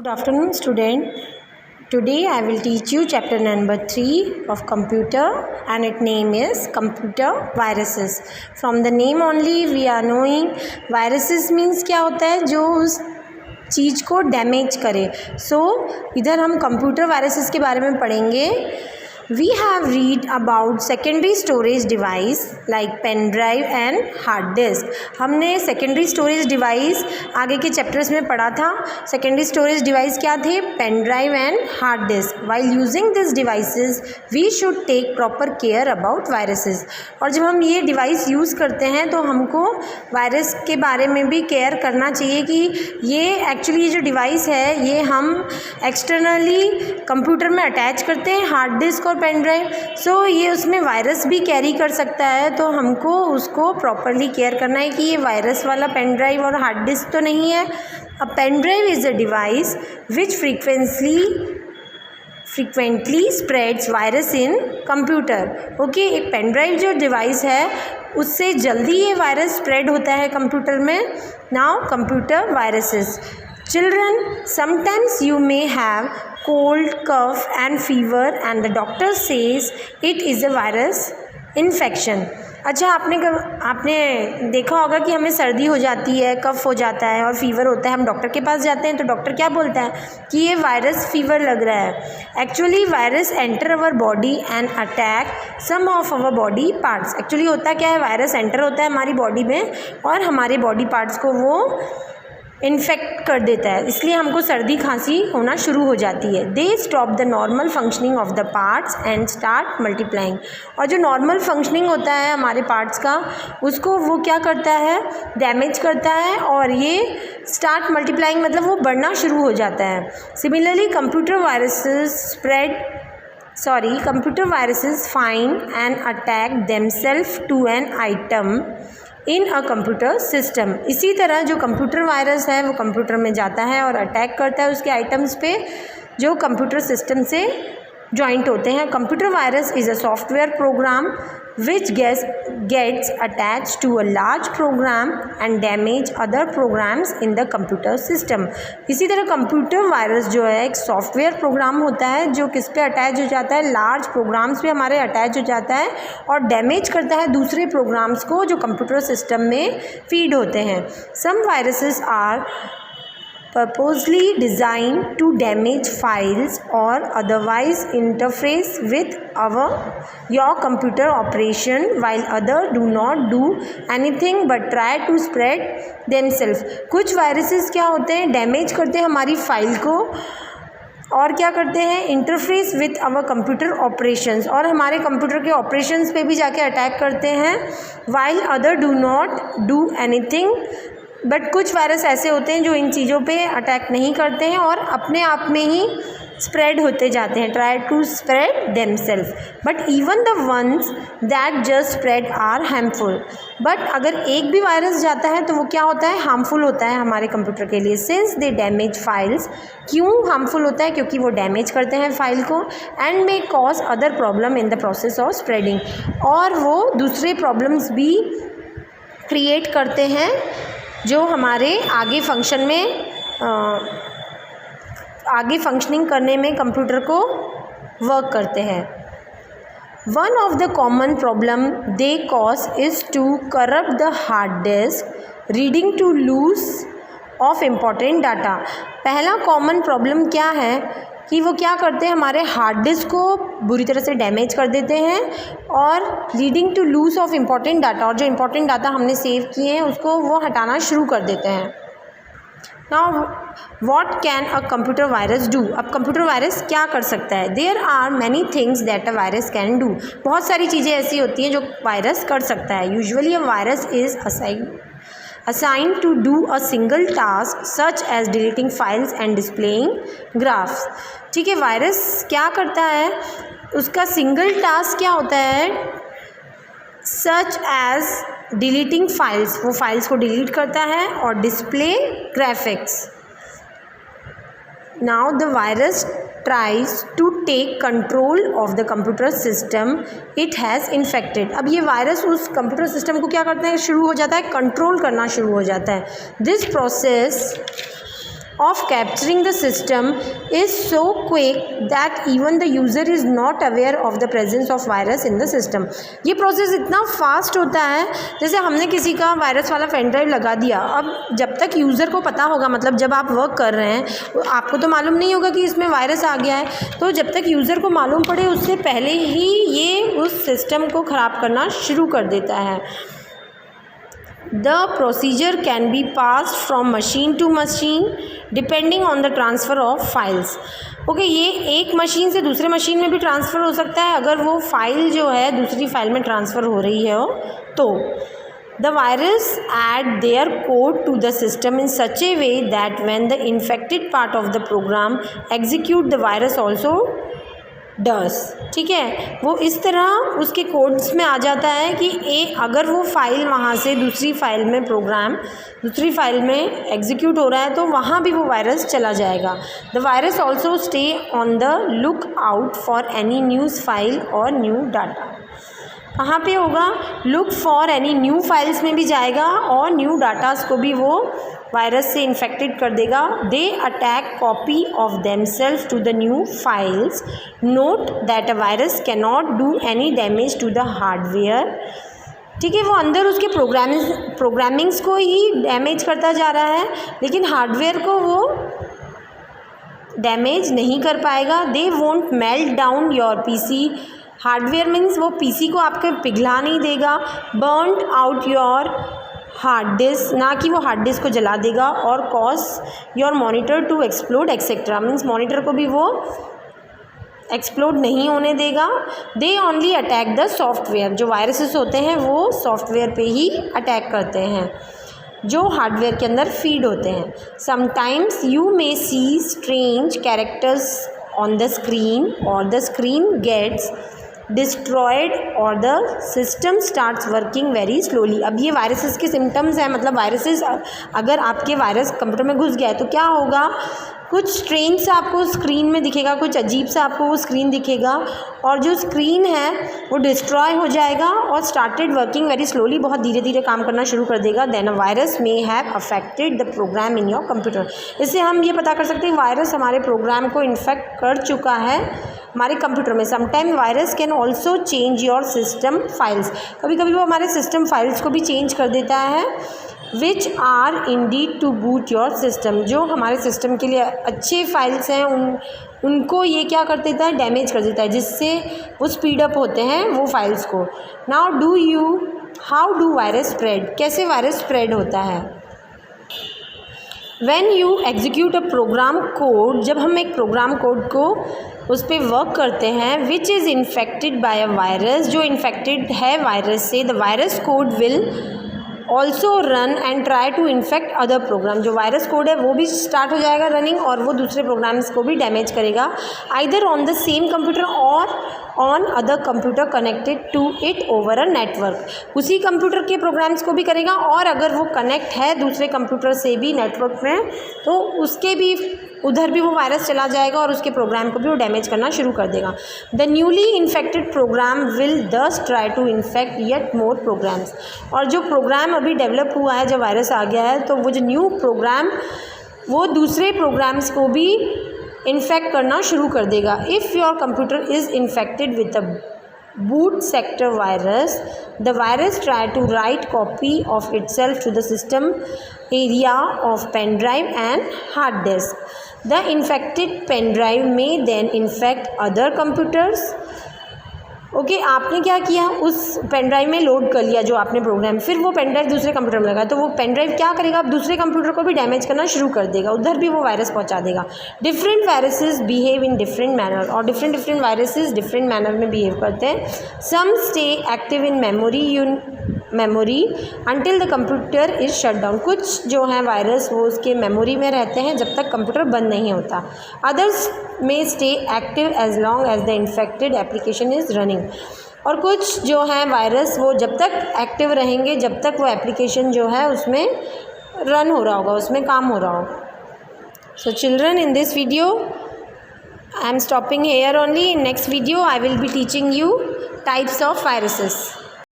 Good afternoon, student. Today I will teach you chapter number 3 of computer, and its name is computer viruses. From the name only we are knowing viruses means क्या होता है, जो उस चीज़ को damage करे. इधर हम computer viruses के बारे में पढ़ेंगे. We have read about secondary storage device like pen drive and hard disk. हमने secondary storage device आगे के chapters में पढ़ा था. Secondary storage device क्या थे? Pen drive and hard disk. While using these devices, we should take proper care about viruses. और जब हम ये device use करते हैं तो हमको वायरस के बारे में भी केयर करना चाहिए कि ये एक्चुअली जो डिवाइस है ये हम एक्सटर्नली कंप्यूटर में अटैच करते हैं, हार्ड डिस्क और पेन ड्राइव. ये उसमें वायरस भी कैरी कर सकता है, तो हमको उसको प्रॉपरली केयर करना है कि ये वायरस वाला पेन ड्राइव और हार्ड डिस्क तो नहीं है. A pen drive is a device which frequently spreads virus in computer. Okay, एक पेन ड्राइव जो डिवाइस है उससे जल्दी ये वायरस स्प्रेड होता है कंप्यूटर में. Now computer viruses. Children, sometimes you may have cold, cough and fever and the doctor says it is a virus infection. अच्छा, आपने देखा होगा कि हमें सर्दी हो जाती है, कफ हो जाता है और फीवर होता है. हम डॉक्टर के पास जाते हैं तो डॉक्टर क्या बोलता है कि ये वायरस फीवर लग रहा है. Actually virus enter our body and attack some of our body parts. Actually होता क्या है, वायरस एंटर होता है हमारी बॉडी में और हमारे बॉडी पार्ट्स को वो इन्फेक्ट कर देता है, इसलिए हमको सर्दी खांसी होना शुरू हो जाती है. They stop the normal functioning of the parts and start multiplying. और जो नॉर्मल फंक्शनिंग होता है हमारे पार्ट्स का, उसको वो क्या करता है, डैमेज करता है और ये स्टार्ट मल्टीप्लाइंग मतलब वो बढ़ना शुरू हो जाता है. Similarly computer viruses find and attack themselves to an item in a computer system. इसी तरह जो कंप्यूटर वायरस है वो कंप्यूटर में जाता है और अटैक करता है उसके आइटम्स पे जो कंप्यूटर सिस्टम से जॉइंट होते हैं. Computer virus is a software program which gets attached to a large program and damage other programs in the computer system. इसी तरह कंप्यूटर वायरस जो है एक सॉफ्टवेयर प्रोग्राम होता है जो किस पे अटैच हो जाता है, लार्ज प्रोग्राम्स पे हमारे अटैच हो जाता है और डैमेज करता है दूसरे प्रोग्राम्स को जो कंप्यूटर सिस्टम में फीड होते हैं. Some viruses are purposely designed to damage files or otherwise interface with your computer operation, while others do not do anything but try to spread themselves. कुछ viruses क्या होते हैं, damage करते हैं हमारी फाइल को और क्या करते हैं, interface with our computer operations, और हमारे कंप्यूटर के ऑपरेशंस पे भी जाके अटैक करते हैं. while other do not do anything, but कुछ वायरस ऐसे होते हैं जो इन चीज़ों पे अटैक नहीं करते हैं और अपने आप में ही स्प्रेड होते जाते हैं, try to spread themselves. But even the ones that just spread are harmful. But अगर एक भी वायरस जाता है तो वो क्या होता है, हार्मफुल होता है हमारे कंप्यूटर के लिए. Since they damage files. क्यों हार्मफुल होता है, क्योंकि वो डैमेज करते हैं फाइल को. And may cause other problem in the process of spreading. और वो दूसरे प्रॉब्लम्स भी क्रिएट करते हैं जो हमारे आगे फंक्शनिंग करने में कंप्यूटर को वर्क करते हैं. One of the common problem they cause is to corrupt the hard disk, reading to lose of important data. पहला कॉमन प्रॉब्लम क्या है कि वो क्या करते हैं, हमारे हार्ड डिस्क को बुरी तरह से डैमेज कर देते हैं और leading to lose of important data, और जो इम्पॉर्टेंट डाटा हमने सेव किए हैं उसको वो हटाना शुरू कर देते हैं. Now what can a computer virus do. अब कंप्यूटर वायरस क्या कर सकता है. There are many things that a virus can do. बहुत सारी चीज़ें ऐसी होती हैं जो वायरस कर सकता है. Usually a virus is assigned to do a single task such as deleting files and displaying graphs. ठीक है, वायरस क्या करता है, उसका सिंगल टास्क क्या होता है, सच एज डिलीटिंग फाइल्स, वो फाइल्स को डिलीट करता है और display graphics. Now the virus tries to take control of the computer system it has infected. अब ये वायरस उस कंप्यूटर सिस्टम को क्या करता है, शुरू हो जाता है, कंट्रोल करना शुरू हो जाता है. This process of capturing the system is so quick that even the user is not aware of the presence of virus in the system। ये प्रोसेस इतना फास्ट होता है, जैसे हमने किसी का वायरस वाला पेन ड्राइव लगा दिया, अब जब तक यूज़र को पता होगा, मतलब जब आप वर्क कर रहे हैं आपको तो मालूम नहीं होगा कि इसमें वायरस आ गया है, तो जब तक यूज़र को मालूम पड़े उससे पहले ही ये उस सिस्टम को ख़राब करना शुरू कर देता है। The procedure can be passed from machine to machine depending on the transfer of files। Okay, ये एक मशीन से दूसरे मशीन में भी ट्रांसफ़र हो सकता है अगर वो फाइल जो है दूसरी फाइल में ट्रांसफ़र हो रही है तो। The virus add their code to the system in such a way that when the infected part of the program execute, the virus also does। ठीक है, वो इस तरह उसके कोड्स में आ जाता है कि अगर वो फाइल वहाँ से दूसरी फाइल में प्रोग्राम दूसरी फाइल में एग्जीक्यूट हो रहा है तो वहाँ भी वो वायरस चला जाएगा। The virus also stay on the look out for any news file और न्यू डाटा। कहाँ पे होगा? Look for any new files में भी जाएगा और न्यू डाटास को भी वो वायरस से इन्फेक्टेड कर देगा। They attack copy of themselves to the new files. Note that a virus can not do any damage to the hardware. ठीक है, वो अंदर उसके प्रोग्रामिंग्स को ही डैमेज करता जा रहा है लेकिन हार्डवेयर को वो डैमेज नहीं कर पाएगा। They won't melt down your PC. Hardware means वो पीसी को आपके पिघला नहीं देगा। Burn out your hard disk, ना कि वो हार्ड डिस्क को जला देगा। और cause your monitor to explode etcetera, means monitor को भी वो एक्सप्लोड नहीं होने देगा। They only attack the software. जो वायरसेस होते हैं वो सॉफ्टवेयर पे ही अटैक करते हैं जो हार्डवेयर के अंदर फीड होते हैं। Sometimes you may see strange characters on the screen और द स्क्रीन गेट्स डिस्ट्रॉयड और the system starts working very slowly. अब ये वायरसेस के सिम्टम्स हैं, मतलब वायरसेस अगर आपके वायरस कंप्यूटर में घुस गया है तो क्या होगा? कुछ स्ट्रेंज सा आपको स्क्रीन में दिखेगा, कुछ अजीब सा आपको वो स्क्रीन दिखेगा और जो स्क्रीन है वो डिस्ट्रॉय हो जाएगा और स्टार्टेड वर्किंग वेरी स्लोली, बहुत धीरे धीरे काम करना शुरू कर देगा। Then a virus may have affected the program in your computer. इससे हम ये पता कर सकते हैं वायरस हमारे प्रोग्राम को इन्फेक्ट कर चुका है हमारे कंप्यूटर में। Sometime virus can also change your system files. कभी कभी वो हमारे सिस्टम फाइल्स को भी चेंज कर देता है। Which are indeed to boot your system. जो हमारे सिस्टम के लिए अच्छे फाइल्स हैं उनको ये क्या कर देता है? डैमेज कर देता है, जिससे वो स्पीड अप होते हैं वो फाइल्स को। Now how do virus spread. कैसे वायरस स्प्रेड होता है? When you execute a program code, जब हम एक प्रोग्राम कोड को उस पर वर्क करते हैं, which is infected by a virus, जो इन्फेक्टेड है वायरस से, the virus code will also run and try to infect other program. जो वायरस कोड है वो भी स्टार्ट हो जाएगा रनिंग और वो दूसरे प्रोग्राम्स को भी डैमेज करेगा, either on the same computer और on other computer connected to it over a network. उसी कंप्यूटर के प्रोग्राम्स को भी करेगा और अगर वो कनेक्ट है दूसरे कंप्यूटर से भी नेटवर्क में तो उसके भी उधर भी वो वायरस चला जाएगा और उसके प्रोग्राम को भी वो डैमेज करना शुरू कर देगा। The newly infected program will thus try to infect yet more programs. और जो प्रोग्राम अभी डेवलप हुआ है, जब वायरस आ गया है तो वो जो न्यू प्रोग्राम वो दूसरे प्रोग्राम्स को भी इन्फेक्ट करना शुरू कर देगा। If your computer is infected with a boot sector virus, the virus try to write copy of itself to the system area of pen drive and hard disk. The infected pen drive may then infect other computers. Okay, आपने क्या किया? उस pen drive में load कर लिया जो आपने programme, फिर वो पेन ड्राइव दूसरे कंप्यूटर में लगा तो वो पेन ड्राइव क्या करेगा? अब दूसरे कंप्यूटर को भी डैमेज करना शुरू कर देगा, उधर भी वो वायरस पहुंचा देगा। Different viruses behave in different manner, और डिफरेंट वायरसेस डिफरेंट मैनर में बिहेव करते हैं। Some stay active in memory until the computer is shut down. कुछ जो हैं वायरस वो उसके मेमोरी में रहते हैं जब तक कंप्यूटर बंद नहीं होता। अदर्स में stay active as long as the infected application is running. और कुछ जो हैं वायरस वो जब तक एक्टिव रहेंगे जब तक वो एप्लीकेशन जो है उसमें रन हो रहा होगा, उसमें काम हो रहा होगा। So children, in this video I am stopping here only. In next video I will be teaching you types of viruses.